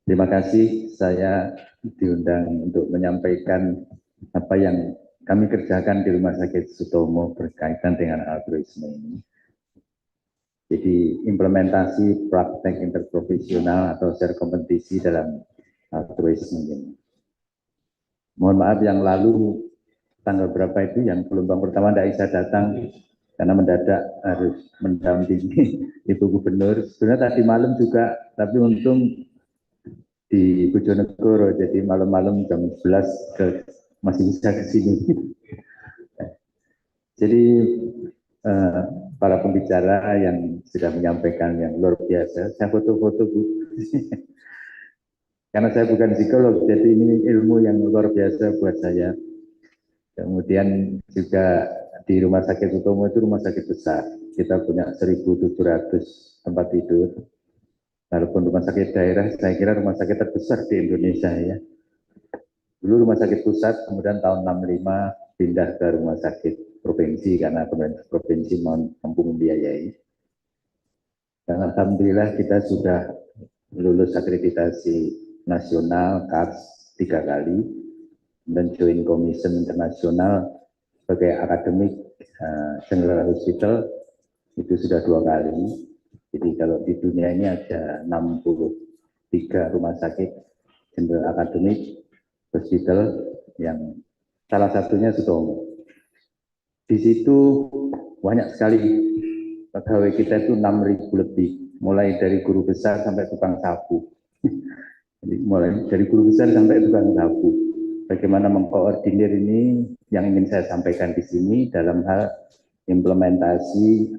Terima kasih saya diundang untuk menyampaikan apa yang kami kerjakan di Rumah Sakit Sutomo berkaitan dengan altruisme ini. Jadi implementasi praktek interprofesional atau share kompetisi dalam altruisme ini. Mohon maaf yang lalu tanggal berapa itu yang gelombang pertama tidak bisa datang karena mendadak harus mendampingi Ibu Gubernur. Sebenarnya tadi malam juga, tapi untung di Bojonegoro, jadi malam-malam jam 11 masih bisa ke sini. Jadi para pembicara yang sudah menyampaikan yang luar biasa, saya foto-foto Bu. Karena saya bukan psikolog, jadi ini ilmu yang luar biasa buat saya. Kemudian juga di Rumah Sakit Sutomo itu rumah sakit besar. Kita punya 1.700 tempat tidur. Walaupun rumah sakit daerah, saya kira rumah sakit terbesar di Indonesia ya. Dulu rumah sakit pusat, kemudian tahun 65 pindah ke rumah sakit provinsi karena pemerintah provinsi mampu membiayai. Dan alhamdulillah kita sudah lulus akreditasi nasional CARS 3 kali, dan Joint Commission Internasional sebagai akademik General Hospital itu sudah 2 kali. Jadi kalau di dunia ini ada 63 rumah sakit General Academic Hospital yang salah satunya Sutomo. Di situ banyak sekali pegawai kita itu 6.000 lebih, mulai dari guru besar sampai tukang sapu. Jadi mulai dari guru besar sampai tukang sapu. Bagaimana mengkoordinir ini yang ingin saya sampaikan di sini dalam hal implementasi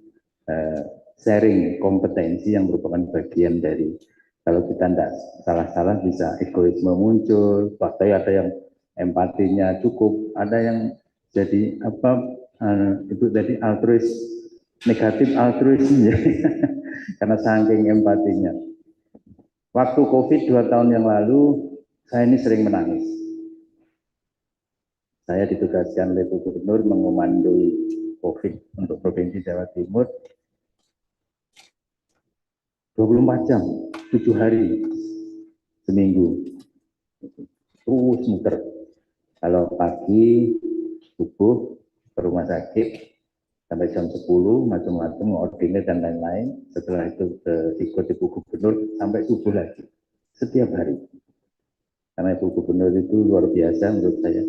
sharing kompetensi yang merupakan bagian dari, kalau kita tidak salah-salah bisa egoisme muncul, pasti ada yang empatinya cukup, ada yang jadi apa itu tadi altruis, negatif altruis ya. Karena saking empatinya. Waktu COVID 2 tahun yang lalu, saya ini sering menangis. Saya ditugaskan oleh Bu Gubernur mengomandoi COVID untuk Provinsi Jawa Timur 24 jam, 7 hari seminggu. Terus muter. Kalau pagi, subuh, ke rumah sakit, sampai jam 10, macam-macam, ordinir dan lain-lain. Setelah itu ikut Ibu Gubernur, sampai subuh lagi. Setiap hari. Karena Ibu Gubernur itu luar biasa menurut saya.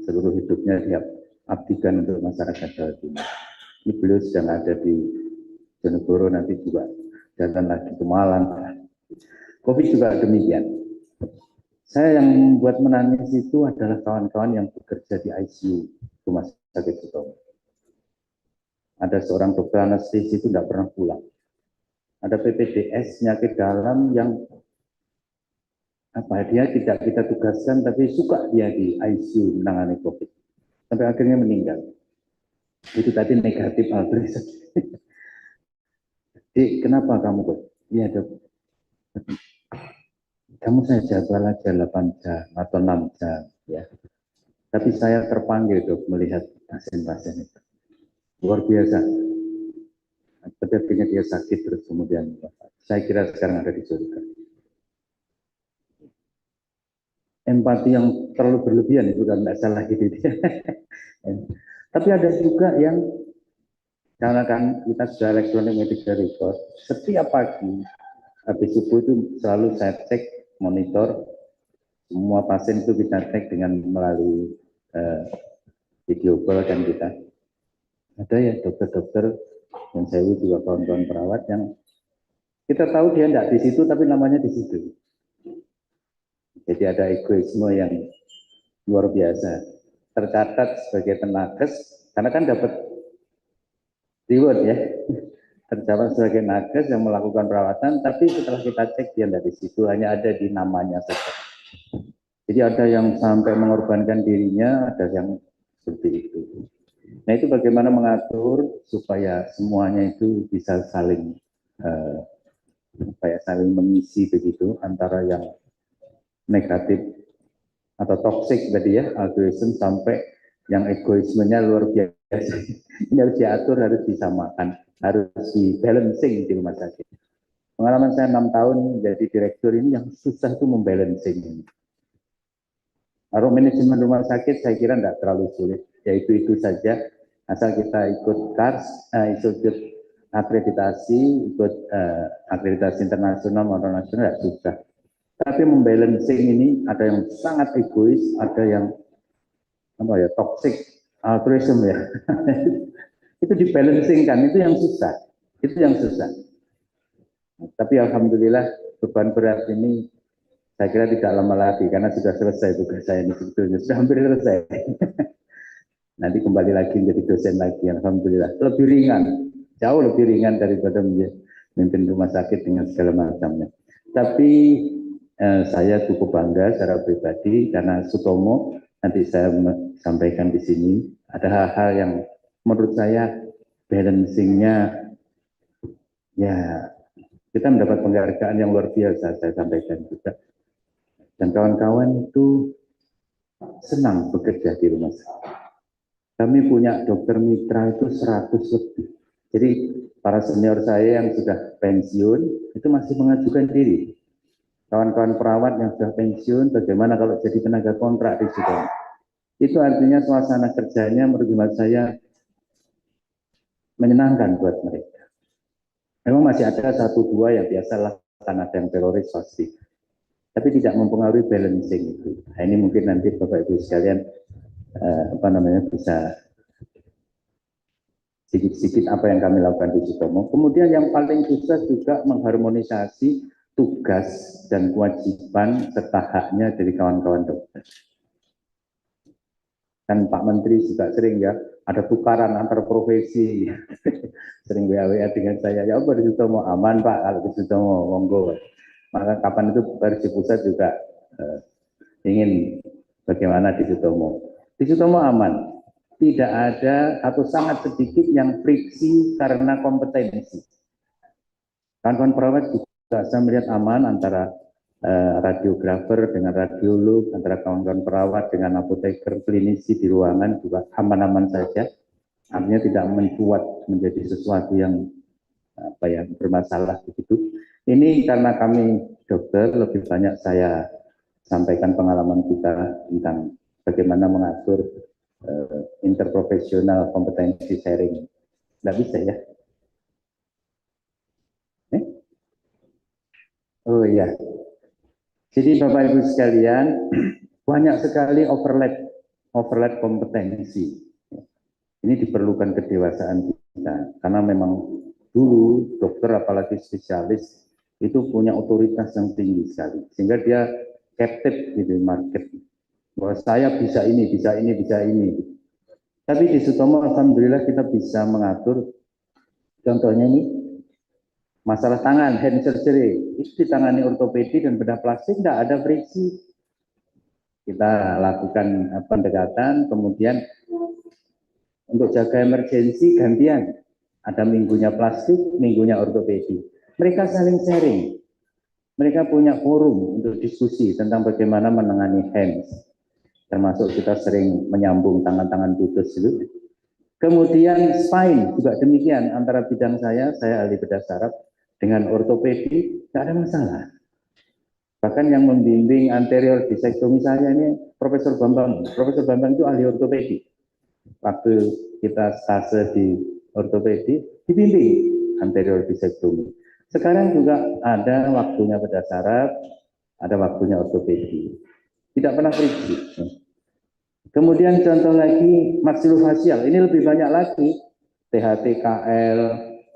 Seluruh hidupnya dia abdikan untuk masyarakat Jawa Timur. Ini beliau sedang ada di Bojonegoro, nanti juga jalan lagi ke Malang. COVID juga demikian. Saya yang membuat menangis itu adalah kawan-kawan yang bekerja di ICU Rumah Sakit Sutomo. Ada seorang dokter anestesi itu tidak pernah pulang. Ada PPDS penyakit dalam yang dia tidak kita tugaskan, tapi suka dia di ICU menangani COVID. Sampai akhirnya meninggal. Itu tadi negatif altruis. Jadi kenapa kamu kok? Iya dok. Kamu saya jadwal aja 8 jam atau 6 jam ya. Tapi saya terpanggil dok melihat pasien-pasien itu. Luar biasa. Tapi akhirnya dia sakit terus kemudian saya kira sekarang ada di surga. Empati yang terlalu berlebihan itu kan tidak salah gitu dia. Tapi ada juga yang karena kan kita sudah electronic medical record, setiap pagi habis subuh itu selalu saya cek monitor semua pasien itu kita cek dengan melalui video call kan kita. Ada ya dokter-dokter yang saya juga kawan-kawan perawat yang kita tahu dia tidak di situ tapi namanya di situ. Jadi ada egoisme yang luar biasa. Tercatat sebagai tenakes karena kan dapat reward ya. Tercatat sebagai nakes yang melakukan perawatan, tapi setelah kita cek dia tidak di situ, hanya ada di namanya saja. Jadi ada yang sampai mengorbankan dirinya, ada yang seperti itu. Nah itu bagaimana mengatur supaya semuanya itu bisa saling saling mengisi begitu antara yang negatif atau toxic tadi ya, altruism sampai yang egoismenya luar biasa. Ini harus diatur, harus disamakan, harus di balancing di rumah sakit. Pengalaman saya 6 tahun menjadi direktur ini yang susah itu membalancing. Kalau manajemen rumah sakit saya kira tidak terlalu sulit, yaitu itu saja. Asal kita ikut KARS, ikut akreditasi, ikut akreditasi internasional maupun nasional, tidak susah. Tapi membalancing ini ada yang sangat egois, ada yang toxic altruism ya. Itu dibalancingkan, itu yang susah. Itu yang susah. Tapi alhamdulillah beban berat ini saya kira tidak lama lagi karena sudah selesai tugas saya ini sebetulnya, sudah hampir selesai. Nanti kembali lagi menjadi dosen lagi, alhamdulillah. Lebih ringan, jauh lebih ringan daripada memimpin rumah sakit dengan segala macamnya. Tapi saya cukup bangga secara pribadi karena Sutomo nanti saya sampaikan di sini ada hal-hal yang menurut saya balancingnya ya kita mendapat penghargaan yang luar biasa, saya sampaikan juga. Dan kawan-kawan itu senang bekerja di rumah sakit. Kami punya dokter mitra itu 100 lebih. Jadi para senior saya yang sudah pensiun itu masih mengajukan diri. Kawan-kawan perawat yang sudah pensiun, bagaimana kalau jadi tenaga kontrak di situ? Itu artinya suasana kerjanya menurut saya menyenangkan buat mereka. Memang masih ada 1-2 yang biasalah karena ada yang teroris pasti. Tapi tidak mempengaruhi balancing itu. Nah, ini mungkin nanti Bapak Ibu sekalian bisa sedikit-sedikit apa yang kami lakukan di Sutomo. Kemudian yang paling susah juga mengharmonisasi tugas dan kewajiban serta haknya dari kawan-kawan dokter. Kan Pak Menteri juga sering ya, ada tukaran antar profesi. Sering WA dengan saya, ya apa di Sutomo aman Pak, kalau di Sutomo monggo. Maka kapan itu Versi Pusat juga ingin bagaimana di Sutomo. Di Sutomo aman. Tidak ada atau sangat sedikit yang friksi karena kompetensi. Kawan-kawan perawat juga saya melihat aman antara radiografer dengan radiolog, antara kawan-kawan perawat dengan apoteker, klinisi di ruangan juga aman-aman saja. Artinya tidak mencuat menjadi sesuatu yang bermasalah begitu. Ini karena kami dokter lebih banyak saya sampaikan pengalaman kita tentang bagaimana mengatur interprofesional kompetensi sharing. Tidak bisa ya? Oh iya. Jadi Bapak Ibu sekalian, banyak sekali overlap kompetensi. Ini diperlukan kedewasaan kita, karena memang dulu dokter apalagi spesialis itu punya otoritas yang tinggi sekali, sehingga dia captive di market. Bahwa saya bisa ini, bisa ini, bisa ini. Tapi di Sutomo alhamdulillah kita bisa mengatur, contohnya ini, masalah tangan, hand surgery, itu ditangani ortopedi dan bedah plastik, tidak ada friksi. Kita lakukan pendekatan, kemudian untuk jaga emergensi gantian. Ada minggunya plastik, minggunya ortopedi. Mereka saling sharing. Mereka punya forum untuk diskusi tentang bagaimana menangani hands. Termasuk kita sering menyambung tangan-tangan putus itu. Kemudian spine juga demikian, antara bidang saya ahli bedah saraf, dengan ortopedi, tidak ada masalah. Bahkan yang membimbing anterior disektomi saya ini Profesor Bambang. Profesor Bambang itu ahli ortopedi. Waktu kita stase di ortopedi, dibimbing anterior disektomi. Sekarang juga ada waktunya bedah saraf, ada waktunya ortopedi. Tidak pernah friksi. Kemudian contoh lagi maksilofacial, ini lebih banyak lagi. THT-KL,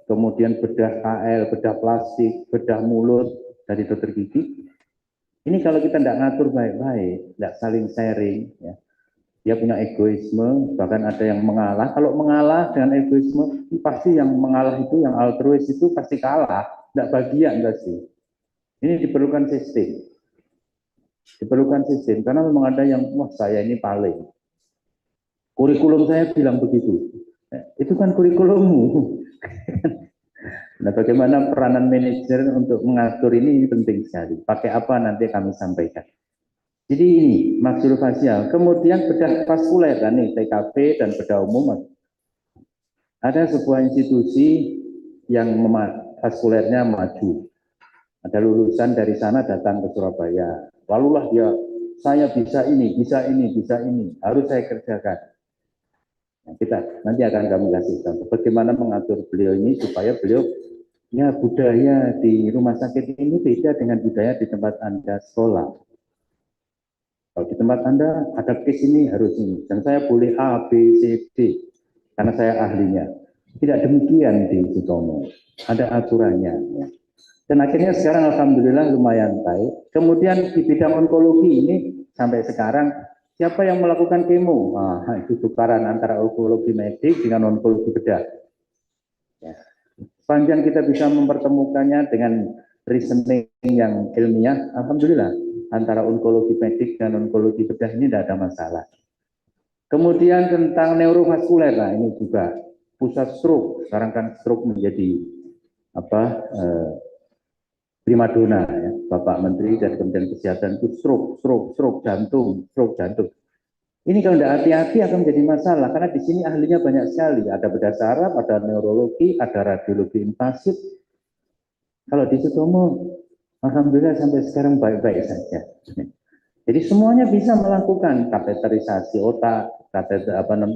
kemudian bedah KL, bedah plastik, bedah mulut dari dokter gigi. Ini kalau kita tidak ngatur baik-baik, tidak saling sharing, ya, dia punya egoisme, bahkan ada yang mengalah. Kalau mengalah dengan egoisme, pasti yang mengalah itu, yang altruis itu pasti kalah, tidak bagian pasti. Ini diperlukan sistem. Diperlukan sistem, karena memang ada yang, wah saya ini paling. Kurikulum saya bilang begitu. Itu kan kurikulummu. Nah, bagaimana peranan manajer untuk mengatur ini penting sekali. Pakai apa nanti kami sampaikan. Jadi ini maksilofacial. Kemudian bedah vaskuler, kan nih TKP dan bedah umum. Ada sebuah institusi yang vaskulernya maju. Ada lulusan dari sana datang ke Surabaya. Lalulah dia, saya bisa ini, bisa ini, bisa ini, harus saya kerjakan. Nah, kita nanti akan kami kasih contoh bagaimana mengatur beliau ini supaya beliau ya budaya di rumah sakit ini beda dengan budaya di tempat Anda sekolah. Kalau di tempat Anda ada case ini harus ini, dan saya boleh A, B, C, D, karena saya ahlinya. Tidak demikian di Sutomo, ada aturannya. Ya. Dan akhirnya sekarang alhamdulillah lumayan baik. Kemudian di bidang onkologi ini sampai sekarang siapa yang melakukan kemo? Nah, itu tukaran antara onkologi medik dengan onkologi bedah. Ya. Sepanjang kita bisa mempertemukannya dengan reasoning yang ilmiah, alhamdulillah antara onkologi medik dan onkologi bedah ini tidak ada masalah. Kemudian tentang neurovaskuler, nah ini juga pusat stroke. Sekarang kan stroke menjadi primadona ya, Bapak Menteri dan Kementerian Kesehatan itu stroke jantung. Ini kalau tidak hati-hati akan menjadi masalah karena di sini ahlinya banyak sekali. Ada bedah saraf, ada neurologi, ada radiologi invasif. Kalau di Sutomo, alhamdulillah sampai sekarang baik-baik saja. Jadi semuanya bisa melakukan kateterisasi otak,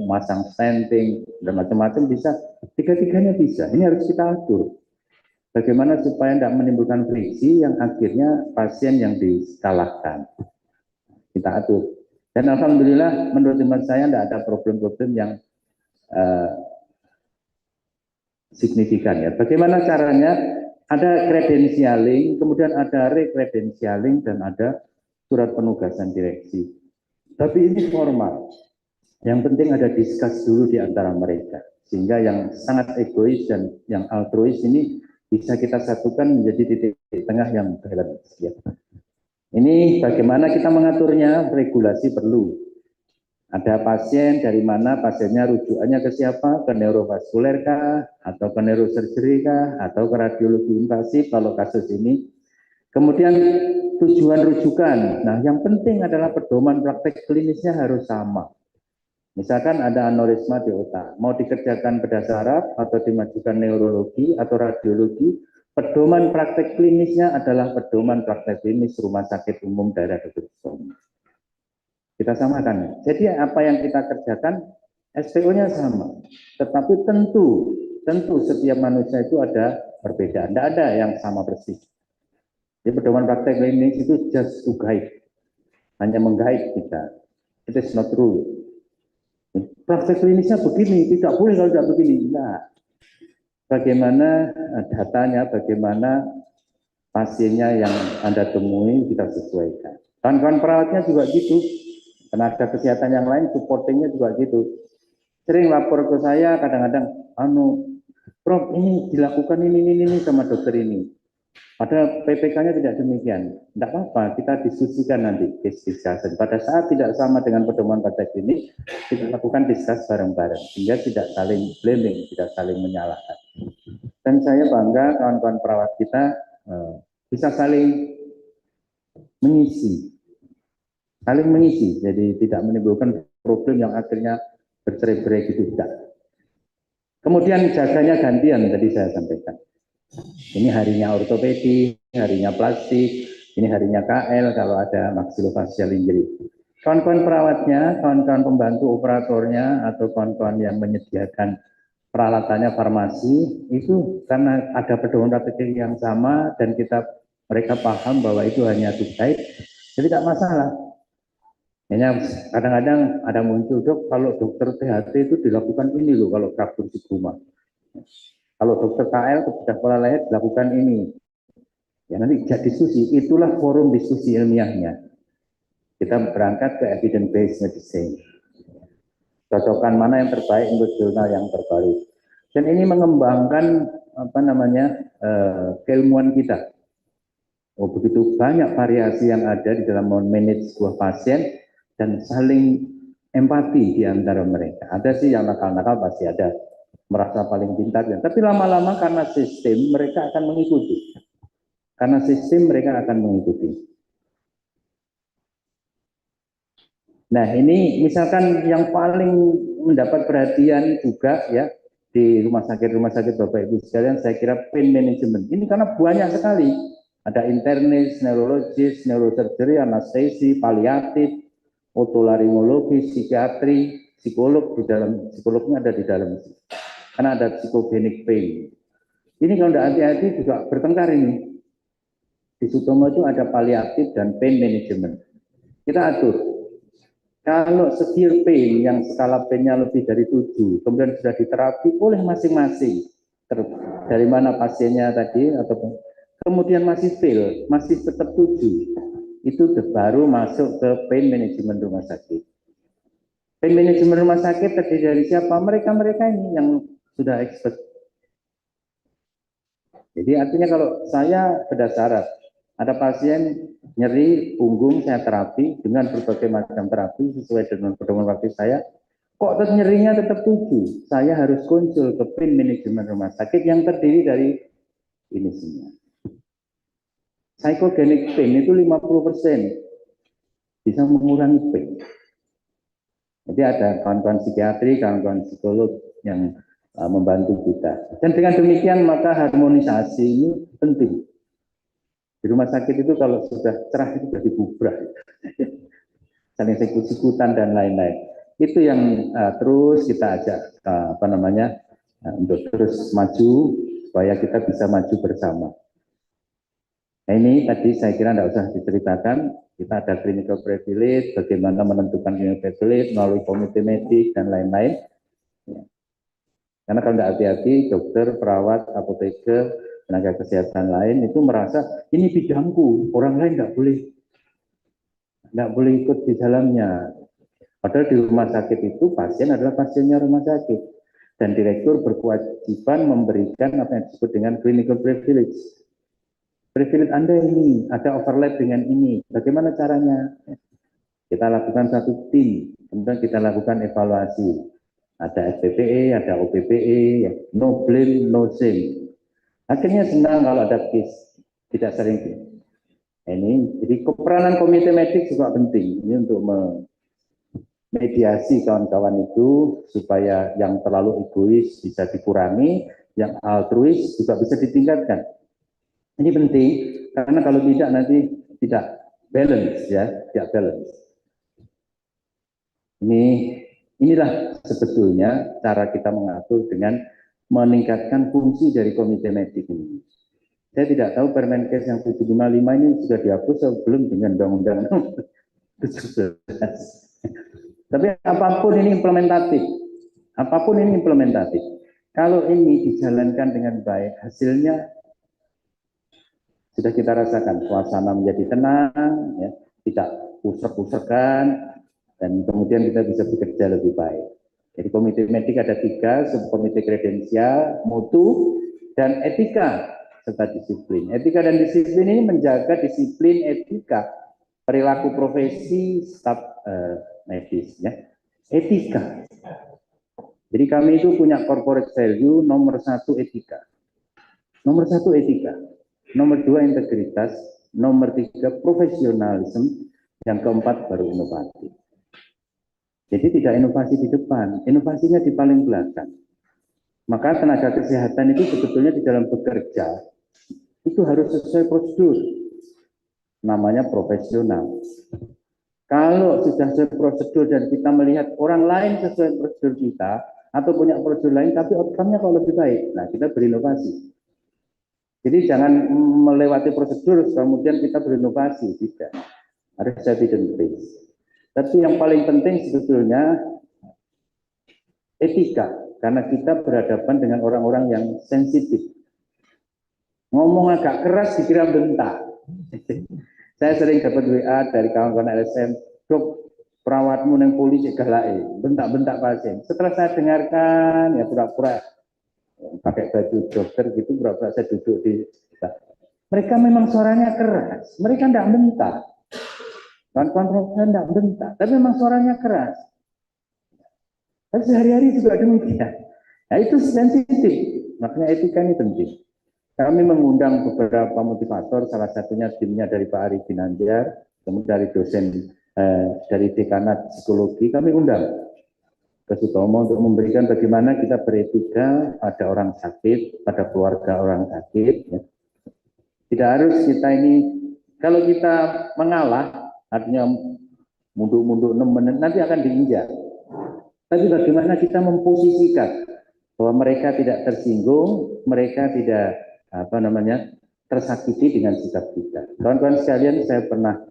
masang stenting dan macam-macam bisa. Tiga-tiganya bisa. Ini harus kita atur. Bagaimana supaya tidak menimbulkan friksi yang akhirnya pasien yang disalahkan. Kita atur. Dan alhamdulillah menurut teman saya tidak ada problem-problem yang signifikan ya. Bagaimana caranya? Ada credentialing, kemudian ada re-credentialing dan ada surat penugasan direksi. Tapi ini formal. Yang penting ada diskus dulu di antara mereka. Sehingga yang sangat egois dan yang altruis ini bisa kita satukan menjadi titik tengah yang balance. Ya. Ini bagaimana kita mengaturnya, regulasi perlu. Ada pasien dari mana pasiennya rujukannya ke siapa, ke neurovaskuler kah, atau ke neurosurgery kah, atau ke radiologi invasif kalau kasus ini. Kemudian tujuan rujukan, nah yang penting adalah pedoman praktek klinisnya harus sama. Misalkan ada aneurisma di otak, mau dikerjakan bedah saraf atau dimajukan neurologi atau radiologi, pedoman praktek klinisnya adalah pedoman praktek klinis Rumah Sakit Umum Daerah Dr. Sutomo. Kita samakan. Jadi apa yang kita kerjakan, SPO-nya sama. Tetapi tentu setiap manusia itu ada perbedaan. Tidak ada yang sama persis. Jadi pedoman praktek klinis itu just to guide. Hanya menggait kita. It is not true. Praktek klinisnya begini, tidak boleh kalau tidak begini. Nah, bagaimana datanya, bagaimana pasiennya yang Anda temui kita sesuaikan. Kawan-kawan perawatnya juga gitu. Tenaga kesehatan yang lain supportingnya juga gitu. Sering lapor ke saya kadang-kadang, Prof ini dilakukan ini sama dokter ini. Padahal PPK-nya tidak demikian. Tidak apa-apa, kita diskusikan nanti, case discussion. Pada saat tidak sama dengan pedoman praktek ini, kita lakukan discuss bareng-bareng, sehingga tidak saling blaming, tidak saling menyalahkan. Dan saya bangga kawan-kawan perawat kita bisa saling mengisi. Jadi tidak menimbulkan problem yang akhirnya bercerai-berai gitu, tidak. Kemudian jaganya gantian, tadi saya sampaikan. Ini harinya ortopedi, harinya plastik, ini harinya KL kalau ada maxillofacial injury. Kawan-kawan perawatnya, kawan-kawan pembantu operatornya, atau kawan-kawan yang menyediakan peralatannya farmasi, itu karena ada pedoman praktek yang sama dan mereka paham bahwa itu hanya terkait, jadi tidak masalah. Hanya kadang-kadang ada muncul, dok, kalau dokter THT itu dilakukan ini loh, kalau fraktur sigma. Kalau dokter KL kebedah kepala leher dilakukan ini. Ya nanti jadi diskusi, itulah forum diskusi ilmiahnya. Kita berangkat ke evidence based medicine. Cocokan mana yang terbaik untuk jurnal yang terbaru. Dan ini mengembangkan keilmuan kita. Begitu banyak variasi yang ada di dalam manage sebuah pasien dan saling empati di antara mereka. Ada sih yang nakal-nakal pasti ada. Merasa paling pintar, tapi lama-lama karena sistem mereka akan mengikuti. Nah ini misalkan yang paling mendapat perhatian juga ya di rumah sakit Bapak Ibu sekalian, saya kira pain management. Ini karena banyak sekali Ada internis, neurologis, neurosurgery, anestesi, paliatif, otolaringologi, psikiatri, psikolog di dalam, psikolognya ada di dalam. Karena ada psychogenic pain. Ini kalau tidak hati-hati juga bertengkar ini. Di Sutomo itu ada paliatif dan pain management. Kita atur. Kalau severe pain yang skala pain-nya lebih dari 7, kemudian sudah diterapi oleh masing-masing. Dari mana pasiennya tadi, atau kemudian masih fail, masih tetap 7, itu baru masuk ke pain management rumah sakit. Pain management rumah sakit terdiri dari siapa? Mereka-mereka ini yang sudah expert. Jadi artinya kalau saya berdasar ada pasien nyeri punggung, saya terapi dengan berbagai macam terapi sesuai dengan pedoman praktis saya. Kok nyerinya tetap 7? Saya harus konsul ke pain management rumah sakit yang terdiri dari ini semua. Psychogenic pain itu 50% bisa mengurangi pain. Jadi ada kawan-kawan psikiatri, kawan-kawan psikolog yang membantu kita. Dan dengan demikian maka harmonisasi ini penting. Di rumah sakit itu kalau sudah cerah itu sudah dibubrah, saling sikut-sikutan dan lain-lain. Itu yang terus kita ajak untuk terus maju supaya kita bisa maju bersama. Nah ini tadi saya kira tidak usah diceritakan. Kita ada clinical privilege, bagaimana menentukan clinical privilege melalui komite medik dan lain-lain. Ya. Karena kalau tidak hati-hati, dokter, perawat, apoteker, tenaga kesehatan lain itu merasa ini bidangku, orang lain tidak boleh ikut di dalamnya. Padahal di rumah sakit itu pasien adalah pasiennya rumah sakit dan direktur berkewajiban memberikan apa yang disebut dengan clinical privilege. Privilege Anda ini ada overlap dengan ini. Bagaimana caranya? Kita lakukan satu tim, kemudian kita lakukan evaluasi. Ada SPPE, ada OPPE, ya. No blame, no shame. Akhirnya senang kalau ada case, tidak sering. Ini jadi peranan komite medik juga penting. Ini untuk mediasi kawan-kawan itu supaya yang terlalu egois bisa dikurangi, yang altruis juga bisa ditingkatkan. Ini penting karena kalau tidak nanti tidak balance ya, tidak balance. Inilah sebetulnya cara kita mengatur dengan meningkatkan fungsi dari komite medik ini. Saya tidak tahu Permenkes yang 755 ini sudah dihapus atau belum dengan undang-undang 17. Tapi apapun ini implementatif. Apapun ini implementatif. Kalau ini dijalankan dengan baik, hasilnya sudah kita rasakan. Suasana menjadi tenang, ya, tidak usek-usekan, dan kemudian kita bisa bekerja lebih baik. Jadi komite medik ada 3, subkomite kredensial, mutu, dan etika serta disiplin. Etika dan disiplin ini menjaga disiplin etika, perilaku profesi, staf medis, ya. Etika. Jadi kami itu punya corporate value nomor 1 etika. Nomor 1 etika. Nomor 2 integritas. Nomor 3 profesionalisme. Yang keempat baru inovasi. Jadi tidak inovasi di depan, inovasinya di paling belakang. Maka tenaga kesehatan itu sebetulnya di dalam bekerja itu harus sesuai prosedur. Namanya profesional. Kalau sudah sesuai prosedur dan kita melihat orang lain sesuai prosedur kita atau punya prosedur lain tapi outcome-nya kok lebih baik, nah kita berinovasi. Jadi jangan melewati prosedur kemudian kita berinovasi, tidak. Harus evidence based. Tapi yang paling penting sebetulnya etika, karena kita berhadapan dengan orang-orang yang sensitif. Ngomong agak keras dikira bentak. Saya sering dapat WA dari kawan-kawan LSM, dok, perawatmu yang polisi galai, bentak-bentak pasien. Setelah saya dengarkan, ya pura-pura pakai baju dokter gitu, pura-pura saya duduk di. Mereka memang suaranya keras, mereka tidak bentak. Kawan-kawan tidak bentak, tapi memang suaranya keras. Tapi sehari-hari juga demikian. Nah itu sensitif, makanya etika ini penting. Kami mengundang beberapa motivator, salah satunya timnya dari Pak Ari Ginanjar, kemudian dari dosen dari dekanat psikologi, kami undang ke Sutomo untuk memberikan bagaimana kita beretika pada orang sakit, pada keluarga orang sakit. Ya. Tidak harus kita ini, kalau kita mengalah, artinya mundur-mundur 6 menit, nanti akan diinjak. Tapi bagaimana kita memposisikan bahwa mereka tidak tersinggung, mereka tidak tersakiti dengan sikap kita. Kawan-kawan sekalian, saya pernah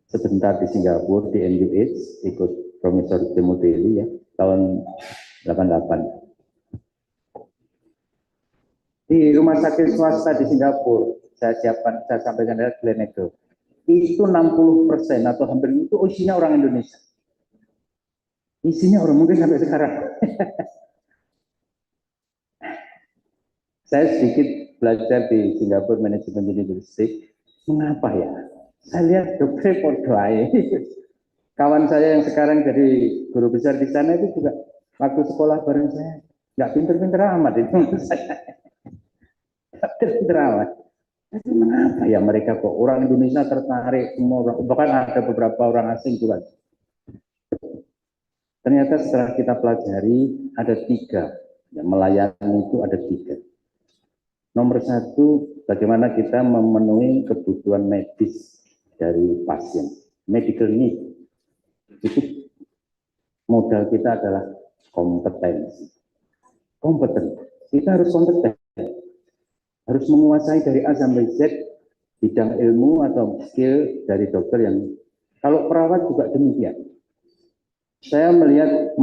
sebentar di Singapura di NUH, ikut Profesor Timothy ya, tahun 88. Di rumah sakit swasta di Singapura, saya sampaikan dari Gleneagles, itu 60% atau hampir itu isinya orang Indonesia. Isinya orang mungkin sampai sekarang. Saya sedikit belajar di Singapore Management University. Mengapa ya? Saya lihat dokter Pordoai. Kawan saya yang sekarang jadi guru besar di sana itu juga waktu sekolah bareng saya. Nggak pinter-pinter amat itu saya. Pinter amat. Tapi mengapa ya mereka kok orang Indonesia tertarik semua orang, bahkan ada beberapa orang asing juga. Ternyata setelah kita pelajari ada 3, ya, melayani itu ada 3. Nomor 1, bagaimana kita memenuhi kebutuhan medis dari pasien, medical need. Itu modal kita adalah kompetensi. Kompeten, kita harus kompeten, harus menguasai dari A sampai Z bidang ilmu atau skill dari dokter yang, kalau perawat juga demikian. Saya melihat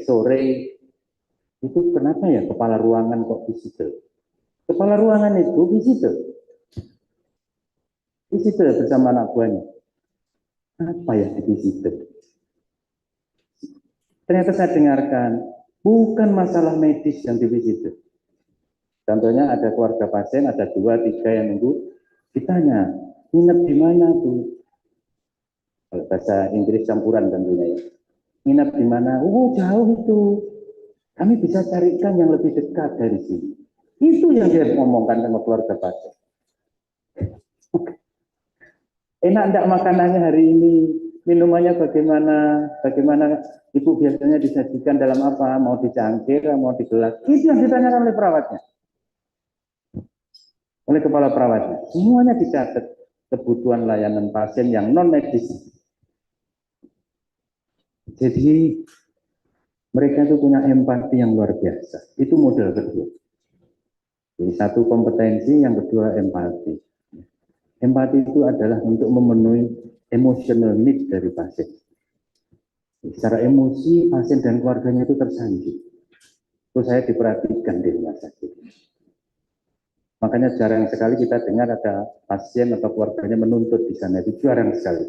sore itu kenapa ya kepala ruangan kok visitor? Kepala ruangan itu visitor bersama anak buahnya. Apa ya visitor? Ternyata saya dengarkan bukan masalah medis yang divisitor. Contohnya ada keluarga pasien, ada 2, 3 yang nunggu. Ditanya, nginep di mana tuh? Bahasa Inggris campuran tentunya ya. Nginep di mana? Jauh itu. Kami bisa carikan yang lebih dekat dari sini. Itu yang dia ngomongkan sama keluarga pasien. Enak enggak makanannya hari ini? Minumannya bagaimana? Bagaimana ibu biasanya disajikan dalam apa? Mau dicangkir, mau digelas? Itu yang ditanyakan oleh perawatnya. Oleh kepala perawatnya. Semuanya dicatat kebutuhan layanan pasien yang non medis. Jadi mereka itu punya empati yang luar biasa. Itu modal kedua. Jadi 1 kompetensi, yang kedua empati. Empati itu adalah untuk memenuhi emotional need dari pasien. Secara emosi, pasien dan keluarganya itu tersanjung. Itu saya diperhatikan di rumah sakit. Makanya jarang sekali kita dengar ada pasien atau keluarganya menuntut di sana. Itu jarang sekali.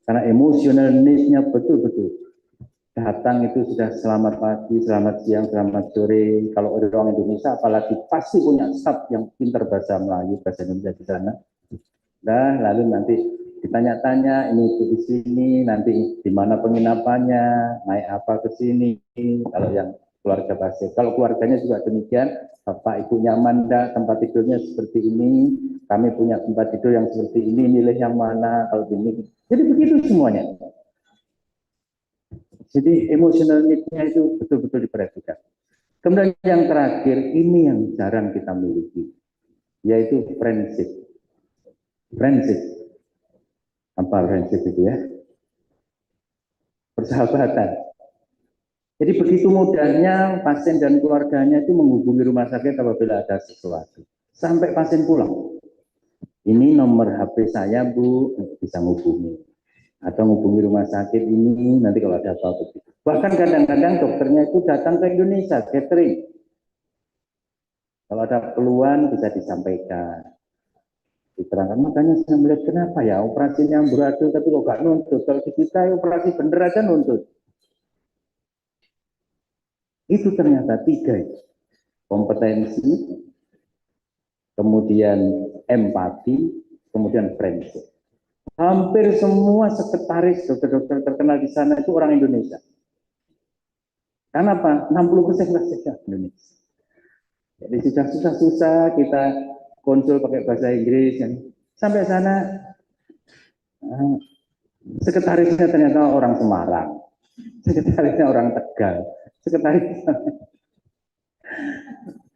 Karena emotional need-nya betul-betul. Datang itu sudah selamat pagi, selamat siang, selamat sore. Kalau orang Indonesia apalagi pasti punya staff yang pintar bahasa Melayu, bahasa Indonesia di sana. Nah, lalu nanti ditanya-tanya ini itu di sini, nanti di mana penginapannya, naik apa ke sini. Kalau yang keluarga pasien, kalau keluarganya juga demikian, bapak ibu nyaman enggak, tempat tidurnya seperti ini, kami punya tempat tidur yang seperti ini, milih yang mana kalau ini. Jadi begitu semuanya. Jadi emotional need-nya itu betul-betul diperhatikan. Kemudian yang terakhir, ini yang jarang kita miliki, yaitu friendship. Friendship. Apa friendship itu ya? Persahabatan. Jadi begitu mudahnya pasien dan keluarganya itu menghubungi rumah sakit apabila ada sesuatu. Sampai pasien pulang. Ini nomor HP saya Bu, bisa menghubungi. Atau menghubungi rumah sakit ini, nanti kalau ada apa-apa. Bahkan kadang-kadang dokternya itu datang ke Indonesia, catering. Kalau ada keluhan bisa disampaikan. Diterangkan, makanya saya melihat kenapa ya operasinya amburadul tapi kok gak nuntut. Kalau di kita operasi bener aja nuntut. Itu ternyata 3. Kompetensi, kemudian empati, kemudian friendship. Hampir semua sekretaris dokter-dokter terkenal di sana itu orang Indonesia. Karena apa? 60% bahasa Indonesia. Jadi sudah susah-susah kita konsul pakai bahasa Inggris. Sampai sana sekretarisnya ternyata orang Semarang, sekretarisnya orang Tegal, sekretarisnya.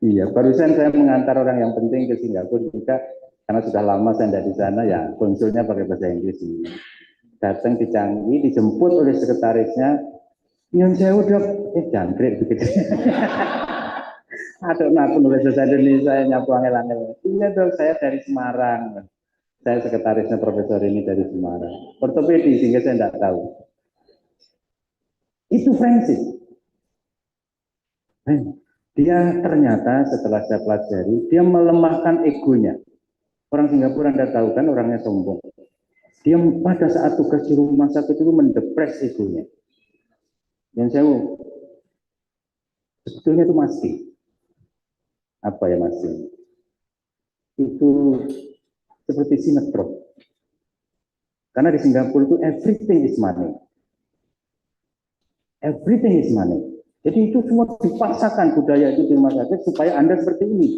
Iya, barusan saya mengantar orang yang penting ke Singapura juga. Karena sudah lama saya tidak di sana, ya konsulnya pakai bahasa Inggris. Datang di Canggih, dijemput oleh sekretarisnya, Nyon sewu dok, jangkrik begitu. Aduh, aku nulis bahasa Indonesia, nyapu angel-angel. Iya dok, saya dari Semarang. Saya sekretarisnya profesor ini dari Semarang. Ortopedi, sehingga saya tidak tahu. Itu friendship. Dia ternyata setelah saya pelajari, dia melemahkan egonya. Orang Singapura Anda tahu kan orangnya sombong. Dia pada saat tugas di rumah sakit itu mendepres egonya. Yang saya sebetulnya itu masih apa ya masih itu seperti sinetron. Karena di Singapura itu everything is money. Everything is money. Jadi itu semua dipaksakan budaya itu di rumah sakit supaya Anda seperti ini.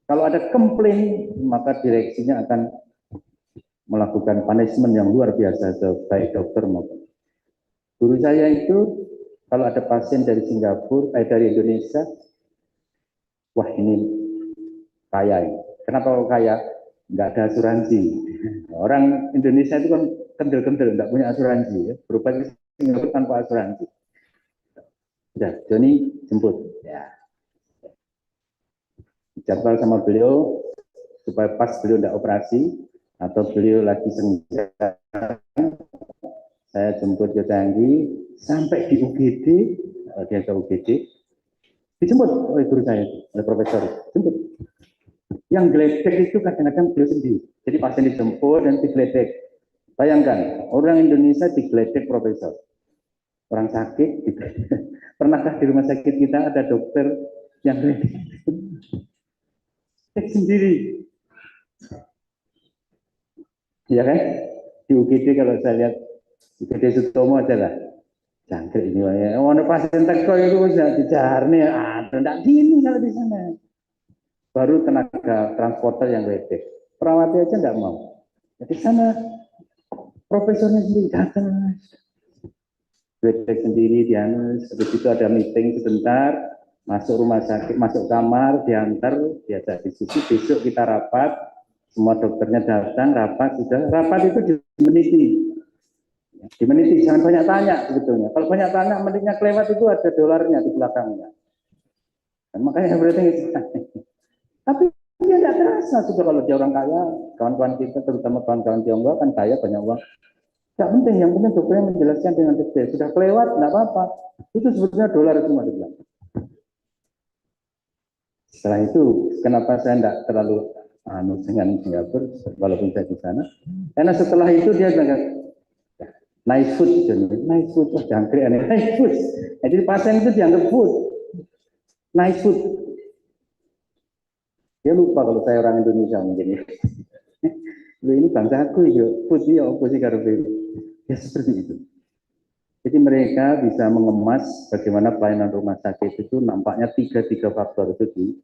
Kalau ada komplain, maka direksinya akan melakukan punishment yang luar biasa baik dokter maupun guru saya itu. Kalau ada pasien dari Singapura, dari Indonesia, wah ini kaya ini. Kenapa kaya? Nggak ada asuransi. Orang Indonesia itu kan kendel-kendel, nggak punya asuransi. Ya. Berobat di Singapura tanpa asuransi. Sudah, Joni jemput. Ya. Jadwal sama beliau supaya pas beliau tidak operasi atau beliau lagi senggang, saya jemput ke Canggih sampai di UGD, dia ke UGD, dijemput oleh guru saya, oleh profesor, jemput. Yang geledek itu kadang-kadang beliau sendiri. Jadi pasien dijemput dan digeledek. Bayangkan, orang Indonesia digeledek profesor. Orang sakit, digeledek. Pernahkah di rumah sakit kita ada dokter yang geledek? Sendiri. Ya kan? Di UGD kalau saya lihat, UGD Sutomo adalah jangkrik ini. Ada pasien teko itu bisa dijarne, tidak gini kalau di sana. Baru tenaga transporter yang ledek. Perawatnya aja nggak mau. Di sana profesornya sendiri datang. Ledek sendiri, dianus. Habis itu ada meeting sebentar, masuk rumah sakit, masuk kamar, diantar, diajak diskusi, besok kita rapat, semua dokternya datang, rapat, sudah. Rapat itu dimeniti, jangan banyak tanya sebetulnya. Kalau banyak tanya, menitnya kelewat itu ada dolarnya di belakangnya. Dan makanya berarti tapi dia tidak terasa sudah kalau dia orang kaya, kawan-kawan kita terutama kawan-kawan Tiongkok kan kaya banyak uang. Tidak penting, yang penting dokternya menjelaskan dengan detail. Sudah kelewat, tidak apa-apa. Itu sebetulnya dolar semua di belakang. Setelah itu, kenapa saya tidak terlalu dengan Singapura, walaupun saya di sana? Karena setelah itu dia bilang, nice food, nice food, oh, jangkrik aneh, nice food. Jadi pasien itu dianggap food, nice food. Dia lupa kalau saya orang Indonesia mungkin ya. Lu ini bangsa aku ya, food ya, oposisi karbe. Ya seperti itu. Jadi mereka bisa mengemas bagaimana pelayanan rumah sakit itu nampaknya tiga faktor itu.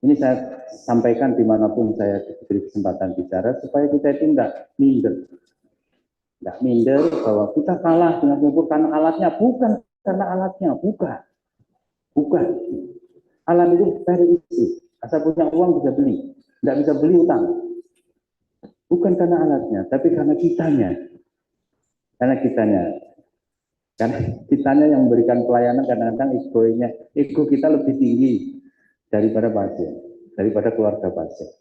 Ini saya sampaikan dimanapun saya diberi kesempatan bicara supaya kita itu tidak minder. Tidak minder bahwa kita kalah dengan Singapura karena alatnya, bukan karena alatnya, bukan. Alat itu very easy, asal punya uang bisa beli, tidak bisa beli utang. Bukan karena alatnya, tapi karena kitanya. Karena kitanya yang memberikan pelayanan kadang-kadang ego kita lebih tinggi daripada pasien, daripada keluarga pasien.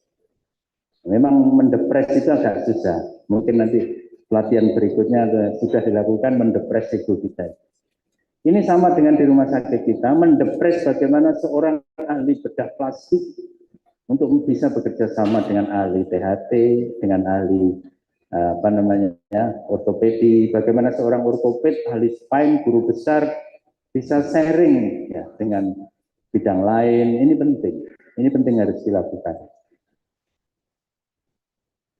Memang mendepres itu agak susah. Mungkin nanti pelatihan berikutnya sudah dilakukan mendepres ego kita. Ini sama dengan di rumah sakit kita, mendepres bagaimana seorang ahli bedah plastik untuk bisa bekerja sama dengan ahli THT, dengan ahli ortopedi, bagaimana seorang ortoped, ahli spine, guru besar bisa sharing ya, dengan bidang lain. Ini penting harus dilakukan.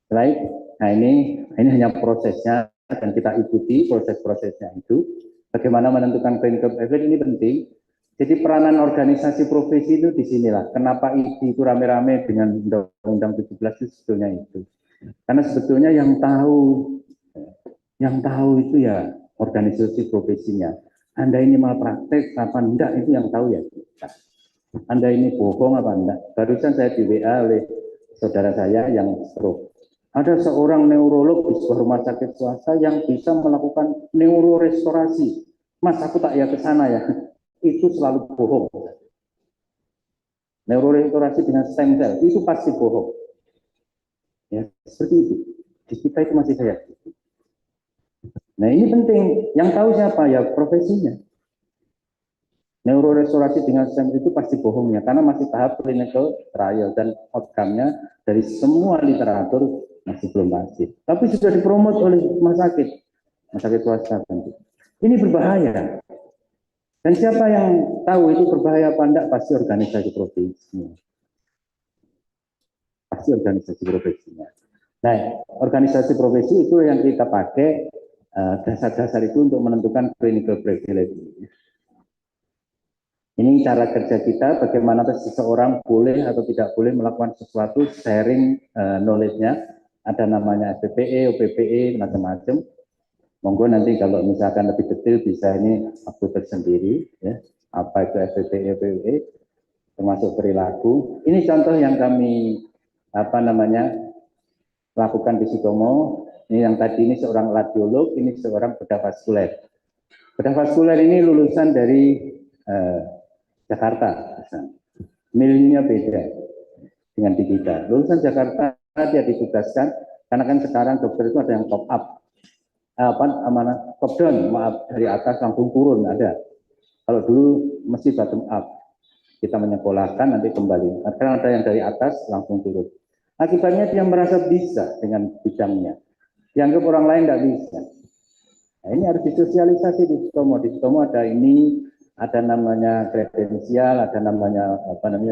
Baik, nah ini hanya prosesnya dan kita ikuti proses-prosesnya itu. Bagaimana menentukan clinical effect ini penting. Jadi peranan organisasi profesi itu disinilah. Kenapa itu rame-rame dengan Undang-Undang 17 itu sebetulnya itu. Karena sebetulnya yang tahu itu ya organisasi profesinya. Anda ini malpraktek apa enggak itu yang tahu ya kita. Anda ini bohong apa enggak. Barusan saya di WA oleh saudara saya yang stroke. Ada seorang neurolog di sebuah rumah sakit swasta yang bisa melakukan neurorestorasi. Mas, aku tak ya ke sana ya. Itu selalu bohong. Neurorestorasi dengan stem cell itu pasti bohong. Ya, seperti itu. Di kita itu masih kayak gitu. Nah, ini penting. Yang tahu siapa? Ya profesinya. Neurorestorasi dengan stem itu pasti bohongnya, karena masih tahap clinical trial dan outcome-nya dari semua literatur masih belum pasti. Tapi sudah dipromot oleh rumah sakit swasta tentu. Ini berbahaya. Dan siapa yang tahu itu berbahaya apa enggak? Pasti organisasi profesinya. Pasti organisasi profesinya. Nah, organisasi profesi itu yang kita pakai dasar-dasar itu untuk menentukan clinical privilege. Ini cara kerja kita, bagaimana seseorang boleh atau tidak boleh melakukan sesuatu, sharing knowledge-nya. Ada namanya SPPE, OPPE, macam-macam. Monggo nanti kalau misalkan lebih detail bisa ini aku tersendiri, ya. Apa itu SPPE, OPPE, termasuk perilaku. Ini contoh yang kami lakukan di Sutomo. Ini yang tadi ini seorang radiolog, ini seorang bedah vaskuler. Bedah vaskuler ini lulusan dari Jakarta, milnya beda dengan di kita. Lulusan Jakarta dia ditugaskan, karena kan sekarang dokter itu ada yang top up, top down, maaf, dari atas langsung turun ada. Kalau dulu mesti bottom up, kita menyekolahkan nanti kembali. Karena ada yang dari atas langsung turun. Akibatnya dia merasa bisa dengan bidangnya, dianggap orang lain tidak bisa. Nah, ini harus disosialisasi di Sutomo. Di Sutomo ada ini. Ada namanya kredensial, ada namanya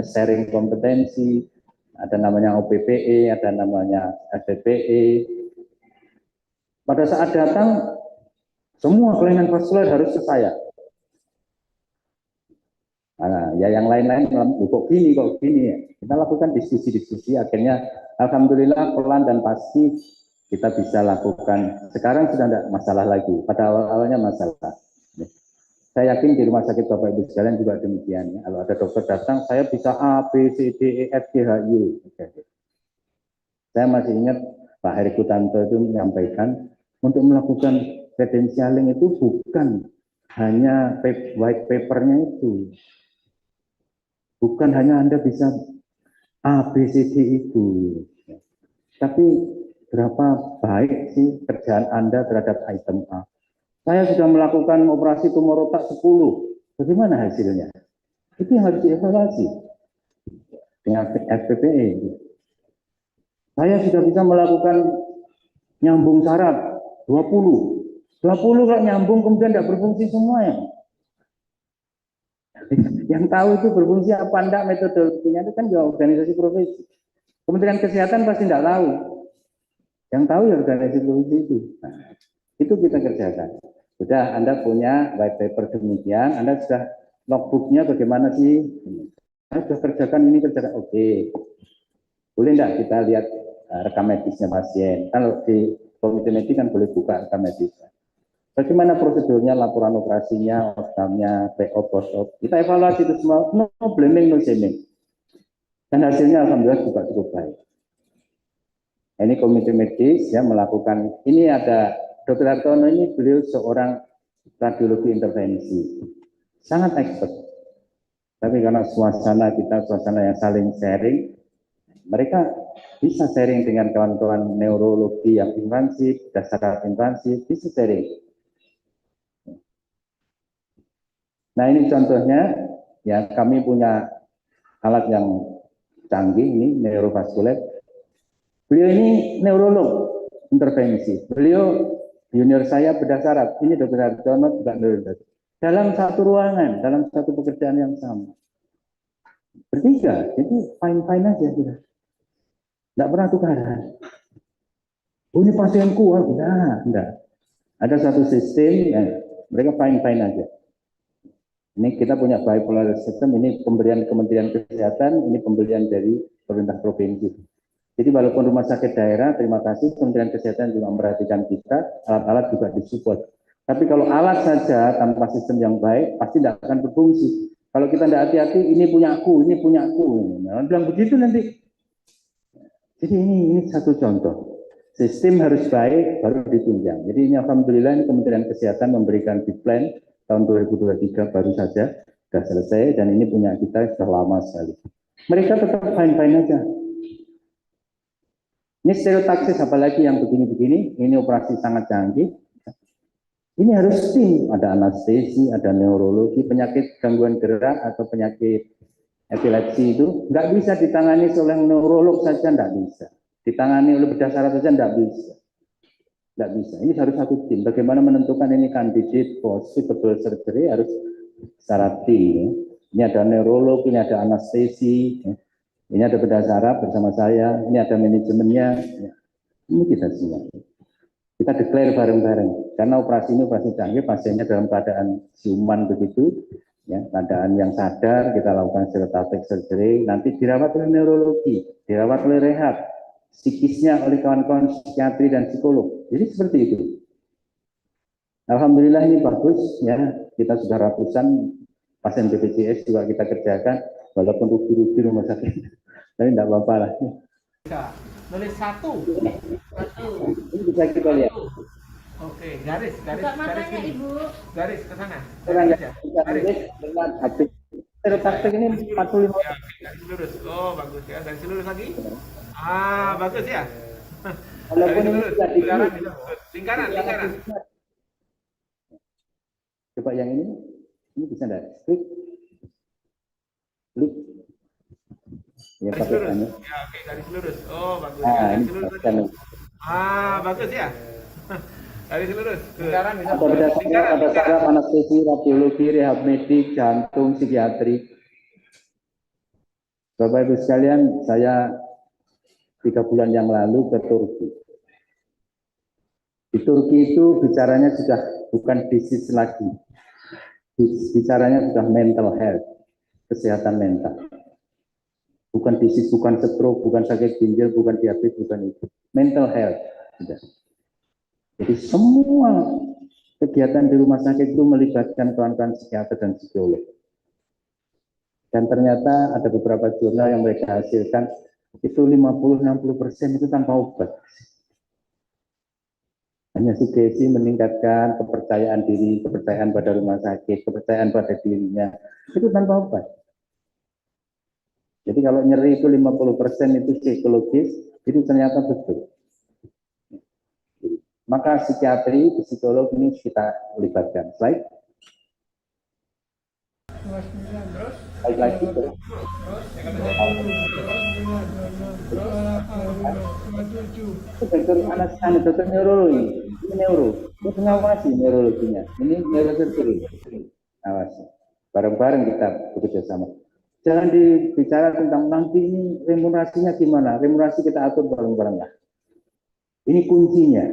sharing kompetensi, ada namanya OPPE, ada namanya SPPE. Pada saat datang, semua kelainan vaskuler harus ke saya. Nah, ya yang lain-lain kok gini ya. Kita lakukan diskusi-diskusi, akhirnya alhamdulillah pelan dan pasti kita bisa lakukan. Sekarang sudah tidak masalah lagi. Pada awal-awalnya masalah. Saya yakin di rumah sakit Bapak Ibu sekalian juga demikian. Ya. Kalau ada dokter datang, saya bisa A, B, C, D, E, F, G, H, Y. Saya masih ingat Pak Heri Kutanto itu menyampaikan, untuk melakukan credentialing itu bukan hanya white papernya itu. Bukan hanya Anda bisa A, B, C, D itu. Tapi berapa baik sih kerjaan Anda terhadap item A. Saya sudah melakukan operasi tumor otak 10. Bagaimana hasilnya? Itu yang harus dievaluasi dengan SPPE. Saya sudah bisa melakukan nyambung saraf 20. 20 kalau nyambung kemudian tidak berfungsi semua ya. Yang tahu itu berfungsi apa enggak metodologinya itu kan juga organisasi profesi. Kementerian Kesehatan pasti tidak tahu. Yang tahu ya organisasi profesi itu. Nah, itu kita kerjakan. Sudah Anda punya white paper demikian, Anda sudah logbooknya bagaimana sih? Anda sudah kerjakan ini, kerjakan. Oke. Boleh enggak kita lihat rekam medisnya pasien? Kalau di komite medis kan boleh buka rekam medisnya. Bagaimana prosedurnya, laporan operasinya, outcome-nya, pre-op, post-op. Kita evaluasi itu semua, no blaming, no shaming. Dan hasilnya alhamdulillah juga cukup baik. Ini komite medis ya melakukan, ini ada Dr. Hartono ini beliau seorang radiologi intervensi, sangat expert. Tapi karena suasana kita, suasana yang saling sharing, mereka bisa sharing dengan kawan-kawan neurologi yang invasif, dasar invasif, bisa sharing. Nah ini contohnya, ya kami punya alat yang canggih ini neurovaskuler. Beliau ini neurolog intervensi. Beliau junior saya bedah saraf. Ini Dr. Hartono juga neurolog. Dalam satu ruangan, dalam satu pekerjaan yang sama. Bertiga, jadi fine-fine aja kita. Tidak pernah tukaran. Oh ini pasienku, enggak. Ada satu sistem, ya, mereka fine-fine aja. Ini kita punya bipolar system, ini pemberian Kementerian Kesehatan, ini pemberian dari pemerintah provinsi. Jadi walaupun rumah sakit daerah, terima kasih Kementerian Kesehatan juga memperhatikan kita, alat-alat juga disupport. Tapi kalau alat saja tanpa sistem yang baik, pasti tidak akan berfungsi. Kalau kita tidak hati-hati, ini punya aku. Nah, bilang begitu nanti. Jadi ini satu contoh. Sistem harus baik baru ditunjang. Jadi ini alhamdulillah ini Kementerian Kesehatan memberikan plan tahun 2023 baru saja sudah selesai dan ini punya kita sudah lama sekali. Mereka tetap fine-fine aja. Ini stereotaksis apalagi yang begini-begini, ini operasi sangat canggih. Ini harus tim, ada anestesi, ada neurologi, penyakit gangguan gerak atau penyakit epilepsi itu nggak bisa ditangani oleh neurolog saja, nggak bisa. Ditangani oleh bedah saraf saja nggak bisa. Nggak bisa. Ini harus satu tim. Bagaimana menentukan ini candidate for suitable surgery harus secara tim. Ini ada neurolog, ini ada anestesi, ini ada bedah saraf bersama saya, ini ada manajemennya. Ini kita semua. Kita declare bareng-bareng. Karena operasi ini operasi canggih, pasiennya dalam keadaan siuman begitu, ya, keadaan yang sadar, kita lakukan stereotactic surgery, nanti dirawat oleh neurologi, dirawat oleh rehab, psikisnya oleh kawan-kawan psikiatri dan psikolog. Jadi seperti itu. Alhamdulillah ini bagus, ya, kita sudah ratusan pasien BPJS juga kita kerjakan, walaupun rugi-rugi rumah sakit, tapi tidak apa-apa lah. Nulis satu. Ini bisa kita lihat. Oke, garis ini. Ibu. Garis ke sana. Garis dengan aktif. Stereotactic ini 45. Ya, garis lurus. Oh, bagus ya. Garis lurus lagi. Ah, bagus ya. Walaupun ini sudah di lingkaran. Coba yang ini bisa enggak? Klik. Ya, garis lurus. Ya, oke, garis lurus. Oh, bagus ya. Garis lurus lagi. Ah, bagus ya. Garis lurus. Lingkaran bisa. Ada saraf, anestesi, radiologi, rehab medik, jantung, psikiatri. Bapak Ibu sekalian, saya 3 bulan yang lalu ke Turki. Di Turki itu bicaranya sudah bukan disease lagi. Bicaranya sudah mental health, kesehatan mental. Bukan disease, bukan stroke, bukan sakit ginjal, bukan diabetes, bukan itu. Mental health. Sudah. Jadi semua kegiatan di rumah sakit itu melibatkan kawan-kawan psikiater dan psikolog. Dan ternyata ada beberapa jurnal yang mereka hasilkan, itu 50-60% itu tanpa obat. Hanya sugesti meningkatkan kepercayaan diri, kepercayaan pada rumah sakit, kepercayaan pada dirinya, itu tanpa obat. Jadi kalau nyeri itu 50% itu psikologis, itu ternyata betul. Maka psikiatri, psikolog ini kita libatkan. Slide. Slide lagi. Dokter anak dokter neurologi, ini neuro, itu ngawasi neurologinya. Ini neurosurgery, awasi. Bareng-bareng kita bekerja sama. Jangan dibicara tentang nanti ini remunerasinya gimana. Remunerasi kita atur bareng-bareng lah. Ini kuncinya.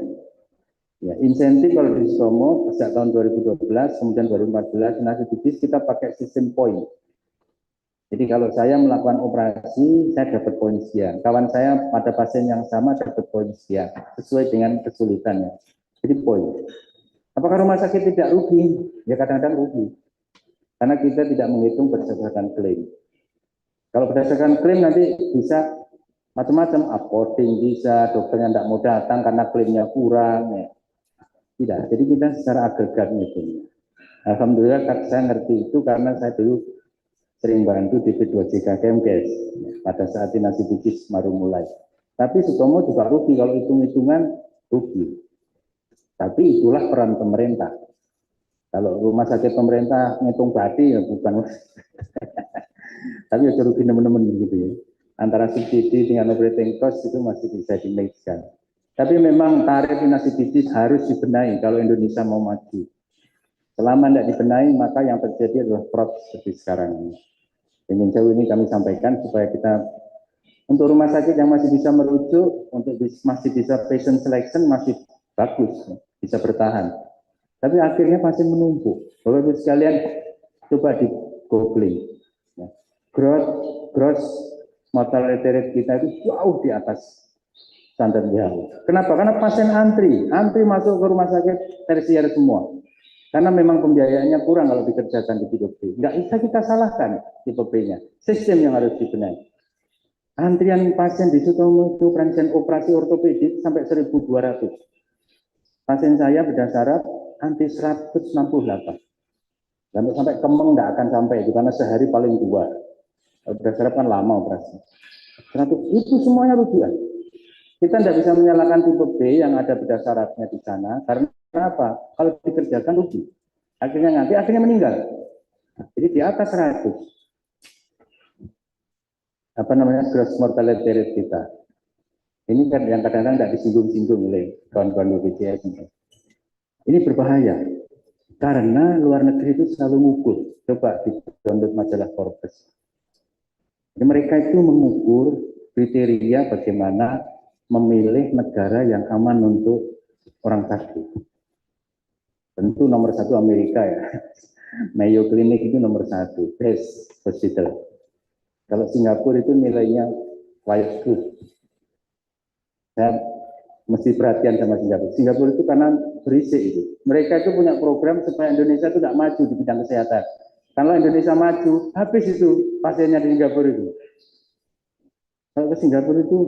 Ya, insentif kalau di Stomo sejak tahun 2012, kemudian 2014, nasibitis kita pakai sistem poin. Jadi kalau saya melakukan operasi, saya dapat poin sekian. Kawan saya pada pasien yang sama dapat poin sekian, sesuai dengan kesulitannya. Jadi poin. Apakah rumah sakit tidak rugi? Ya kadang-kadang rugi. Karena kita tidak menghitung berdasarkan klaim. Kalau berdasarkan klaim nanti bisa macam-macam, uploading bisa, dokternya tidak mau datang karena klaimnya kurang. Ya. Tidak, jadi kita secara agregat ngitungnya. Alhamdulillah saya ngerti itu karena saya dulu sering bantu di P2JK Kemkes pada saat nasibitis baru mulai. Tapi Sutomo juga rugi, kalau hitung-hitungan rugi. Tapi itulah peran pemerintah. Kalau rumah sakit pemerintah ngitung bati ya bukan. Tapi ya rugi teman-teman gitu ya. Antara subsidi dengan operating cost itu masih bisa di-match-kan. Tapi memang tarif nasibitis harus dibenahi kalau Indonesia mau maju. Selama tidak dibenahi, maka yang terjadi adalah fraud seperti sekarang ini. Ingin jauh ini kami sampaikan supaya kita, untuk rumah sakit yang masih bisa merujuk, untuk masih bisa patient selection masih bagus, bisa bertahan. Tapi akhirnya pasien menumpuk. Bapak Ibu sekalian, coba di googling. Ya. Gross mortality rate kita itu jauh di atas standar WHO. Kenapa? Karena pasien antri masuk ke rumah sakit tersier semua. Karena memang pembiayaannya kurang kalau dikerjakan di tipe B. Nggak bisa kita salahkan tipe B-nya. Sistem yang harus dibenahi. Antrian pasien di Sutomo itu pasien operasi ortopedik sampai 1.200. Pasien saya beda saraf anti 168. Sampai kemeng nggak akan sampai itu karena sehari paling 2. Beda saraf kan lama operasi. 100 itu semuanya rujukan. Kita tidak bisa menyalahkan tipe B yang ada beda sarafnya di sana karena apa? Kalau dikerjakan rugi. Akhirnya meninggal. Jadi di atas 100. Apa namanya gross mortality rate kita. Ini kan yang kadang-kadang tidak disinggung-singgung oleh kawan-kawan BPJS. Ini berbahaya karena luar negeri itu selalu mengukur. Coba di download majalah Forbes. Jadi mereka itu mengukur kriteria bagaimana memilih negara yang aman untuk orang sakit. Tentu nomor 1 Amerika ya. Mayo Clinic itu nomor 1, best hospital. Kalau Singapura itu nilainya quite good. Saya mesti perhatian sama Singapura. Singapura itu karena berisik itu. Mereka itu punya program supaya Indonesia itu tidak maju di bidang kesehatan. Kalau Indonesia maju, habis itu pasiennya di Singapura itu. Kalau ke Singapura itu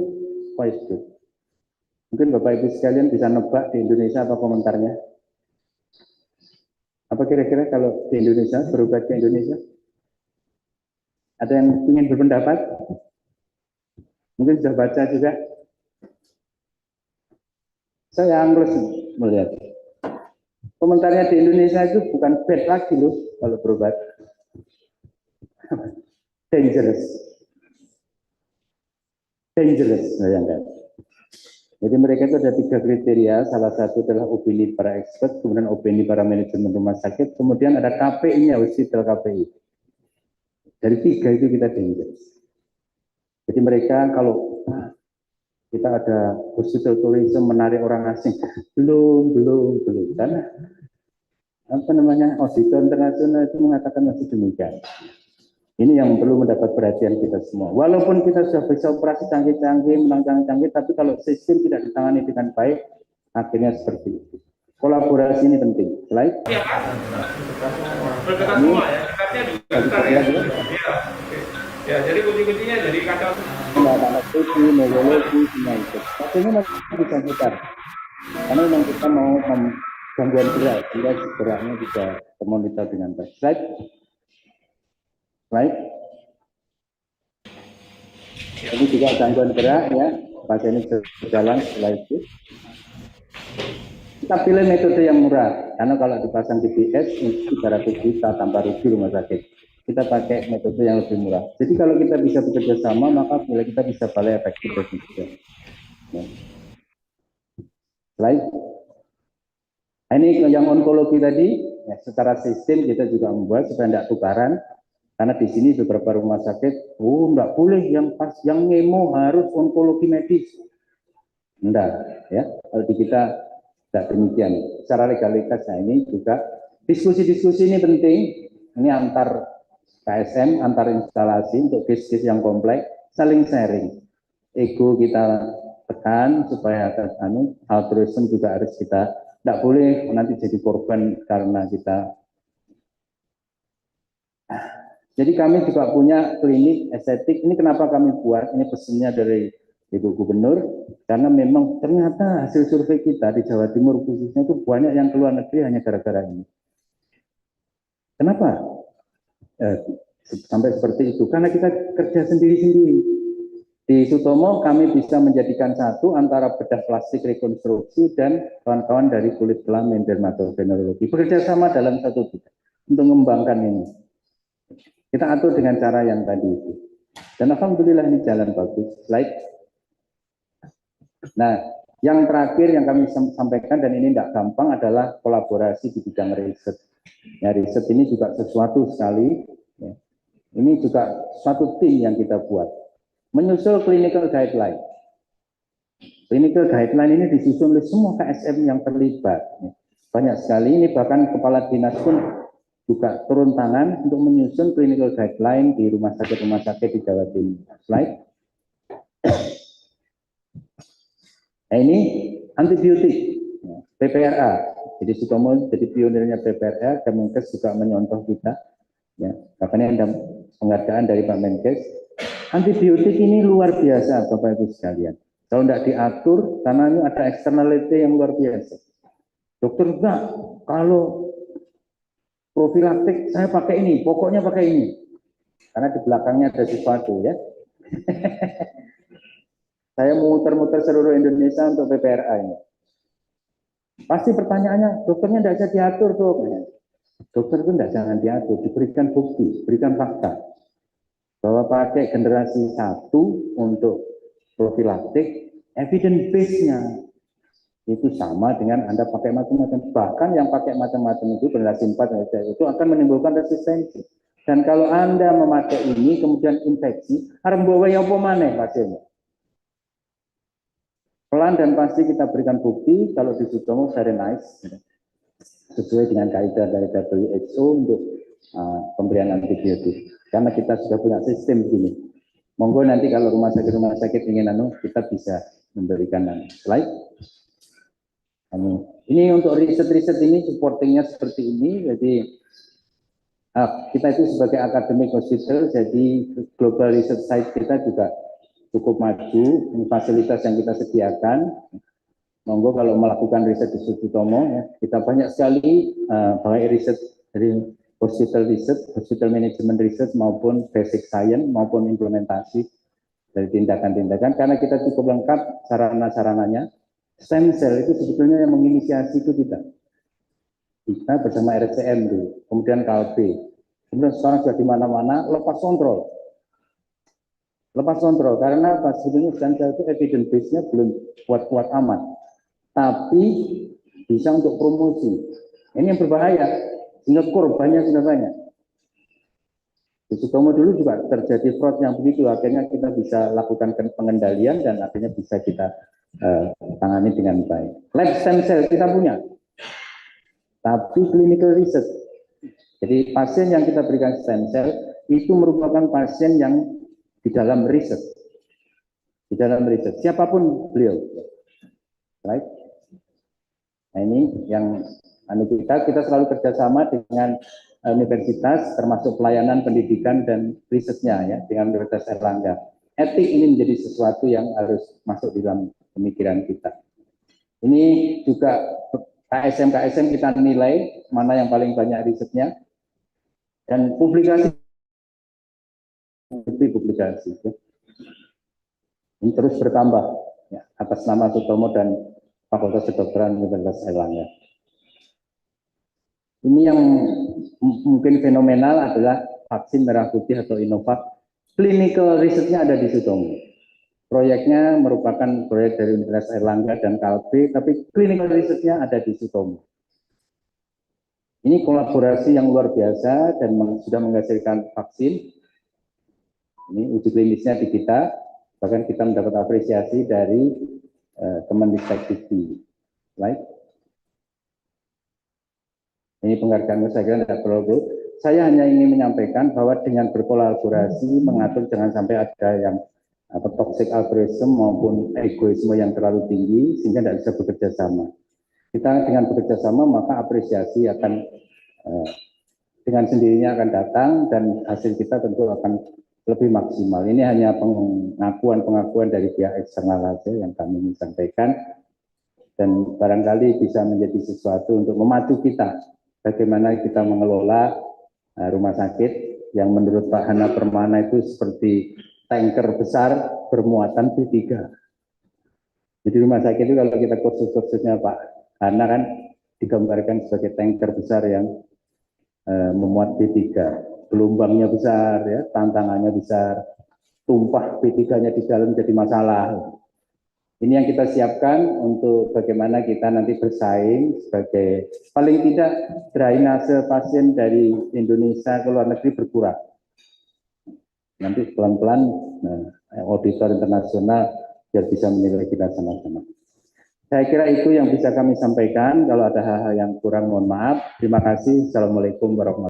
quite good. Mungkin Bapak Ibu sekalian bisa nebak di Indonesia apa komentarnya? Apa kira-kira kalau di Indonesia, berobat ke Indonesia? Ada yang ingin berpendapat? Mungkin sudah baca juga. Saya angus melihat. Komentarnya di Indonesia itu bukan bad lagi loh kalau berobat. Dangerous. Bayangkan. Jadi mereka itu ada 3 kriteria, salah satu adalah opini para expert, kemudian opini para manajemen rumah sakit, kemudian ada KPI-nya, hospital KPI. Dari 3 itu kita dangerous. Jadi mereka kalau kita ada hospital tourism menarik orang asing, belum, karena apa namanya auditor internasional itu mengatakan masih demikian. Ini yang perlu mendapat perhatian kita semua. Walaupun kita sudah bisa operasi canggih-canggih, menang canggih-canggih, tapi kalau sistem tidak ditangani dengan baik, akhirnya seperti itu. Kolaborasi ini penting. Slide. Iya kan? Berdekat semua ya. Dekatnya juga besar ya. Ya, jadi kunci-kuncinya dari kacau. Anak-anak studi, neurologi, semua itu. Tapi ini masih bisa putar. Karena memang kita mau gangguan geraknya bisa termonitor dengan baik. Slide. Ini juga gangguan gerak ya. Pasien ini berjalan setelah itu. Kita pilih metode yang murah, karena kalau dipasang GPS itu 300 juta tambah rugi rumah sakit. Kita pakai metode yang lebih murah. Jadi kalau kita bisa bekerja sama, maka kita bisa paling efektif juga. Ya. Slide. Ini yang onkologi tadi, ya, secara sistem kita juga membuat supaya tidak tukaran. Karena di sini beberapa rumah sakit, enggak boleh yang ngemo harus onkologi medis. Enggak, ya. Kalau di kita tidak demikian. Secara legalitas, nah ini juga diskusi-diskusi ini penting. Ini antar KSM, antar instalasi untuk case-case yang kompleks, saling sharing. Ego kita tekan supaya altruism juga harus kita, tidak boleh nanti jadi korban karena kita. Jadi kami juga punya klinik estetik. Ini kenapa kami buat? Ini pesannya dari Ibu Gubernur, karena memang ternyata hasil survei kita di Jawa Timur khususnya itu banyak yang keluar negeri hanya gara-gara ini. Kenapa? Sampai seperti itu. Karena kita kerja sendiri-sendiri. Di Sutomo kami bisa menjadikan satu antara bedah plastik rekonstruksi dan kawan-kawan dari kulit kelamin dermatovenerologi. Bekerja sama dalam satu bidang untuk mengembangkan ini. Kita atur dengan cara yang tadi itu. Dan alhamdulillah ini jalan bagus. Slide. Nah, yang terakhir yang kami sampaikan dan ini tidak gampang adalah kolaborasi di bidang riset. Ya, riset ini juga sesuatu sekali. Ya. Ini juga suatu tim yang kita buat. Menyusul clinical guideline. Clinical guideline ini disusun oleh semua KSM yang terlibat. Ya. Banyak sekali, ini bahkan kepala dinas pun juga turun tangan untuk menyusun clinical guideline di rumah sakit di Jawa Timur. Slide. Nah ini antibiotik, PPRA. Jadi Sutomo jadi pionirnya PPRA, Kemenkes juga menyontoh kita. Ya, makanya ada penghargaan dari Pak Menkes. Antibiotik ini luar biasa, Bapak Ibu sekalian. Kalau tidak diatur, karena ini ada externality yang luar biasa. Dokter enggak, kalau profilaktik saya pakai ini, pokoknya pakai ini. Karena di belakangnya ada sesuatu ya. Saya muter-muter seluruh Indonesia untuk PPRA ini. Pasti pertanyaannya, dokternya tidak bisa diatur, dok. Dokter itu tidak jangan diatur, diberikan bukti, berikan fakta. Bahwa pakai generasi 1 untuk profilaktik, evidence base-nya itu sama dengan Anda pakai macam-macam. Bahkan yang pakai macam-macam itu generasi 4 itu akan menimbulkan resistensi. Dan kalau Anda memakai ini kemudian infeksi, harus bawa yang apa maneh pasiennya. Pelan dan pasti kita berikan bukti kalau di Sutomo very nice sesuai dengan kaidah dari WHO untuk pemberian antibiotik. Karena kita sudah punya sistem begini. Monggo nanti kalau rumah sakit ingin kita bisa memberikan slide. Ini untuk riset-riset ini supportingnya seperti ini. Jadi kita itu sebagai academic hospital, jadi global research site kita juga cukup maju. Ini fasilitas yang kita sediakan. Monggo kalau melakukan riset di Sutomo, ya, kita banyak sekali baik riset dari hospital research, hospital management research maupun basic science maupun implementasi dari tindakan-tindakan. Karena kita cukup lengkap sarana-sarananya. Stem cell itu sebetulnya yang menginisiasi itu kita. Kita bersama RCM dulu, kemudian KLB, kemudian sekarang sudah di mana-mana lepas kontrol. Lepas kontrol karena sebetulnya stem cell itu evidence base-nya belum kuat-kuat amat. Tapi bisa untuk promosi. Ini yang berbahaya, sehingga korbannya sudah banyak. Di Sutomo dulu juga terjadi fraud yang begitu, akhirnya kita bisa lakukan pengendalian dan akhirnya bisa kita tangani dengan baik. Lab stem cell kita punya, tapi clinical research. Jadi pasien yang kita berikan stem cell itu merupakan pasien yang di dalam riset. Di dalam riset, siapapun beliau. Right? Nah ini yang kita selalu kerjasama dengan universitas, termasuk pelayanan pendidikan dan risetnya ya dengan Universitas Airlangga. Etik ini menjadi sesuatu yang harus masuk di dalam pemikiran kita. Ini juga KSM kita nilai mana yang paling banyak risetnya dan publikasi. Ya. Ini terus bertambah ya, atas nama Sutomo dan Fakultas Kedokteran Universitas Airlangga. Ini yang mungkin fenomenal adalah vaksin merah putih atau Inovac. Clinical risetnya ada di Sutomo. Proyeknya merupakan proyek dari Universitas Airlangga dan KLB, tapi clinical risetnya ada di Sutomo. Ini kolaborasi yang luar biasa dan sudah menghasilkan vaksin. Ini uji klinisnya di kita, bahkan kita mendapat apresiasi dari Kemendikbud. Right? Ini penghargaan saya kira tidak perlu. Saya hanya ingin menyampaikan bahwa dengan berkolaborasi mengatur jangan sampai ada yang toxic altruism maupun egoisme yang terlalu tinggi sehingga tidak bisa bekerja sama. Kita dengan bekerja sama maka apresiasi akan dengan sendirinya akan datang dan hasil kita tentu akan lebih maksimal. Ini hanya pengakuan dari pihak eksternal saja yang kami ingin sampaikan dan barangkali bisa menjadi sesuatu untuk memacu kita bagaimana kita mengelola rumah sakit yang menurut Pak Hana Permana itu seperti tanker besar bermuatan B3. Jadi rumah sakit itu kalau kita kursus-kursusnya Pak Hana kan digambarkan sebagai tanker besar yang memuat B3. Gelombangnya besar, ya, tantangannya besar, tumpah B3-nya di dalam jadi masalah. Ini yang kita siapkan untuk bagaimana kita nanti bersaing sebagai paling tidak drainase pasien dari Indonesia ke luar negeri berkurang. Nanti pelan-pelan auditor internasional biar bisa menilai kita sama-sama. Saya kira itu yang bisa kami sampaikan. Kalau ada hal-hal yang kurang mohon maaf. Terima kasih. Assalamualaikum warahmatullahi wabarakatuh.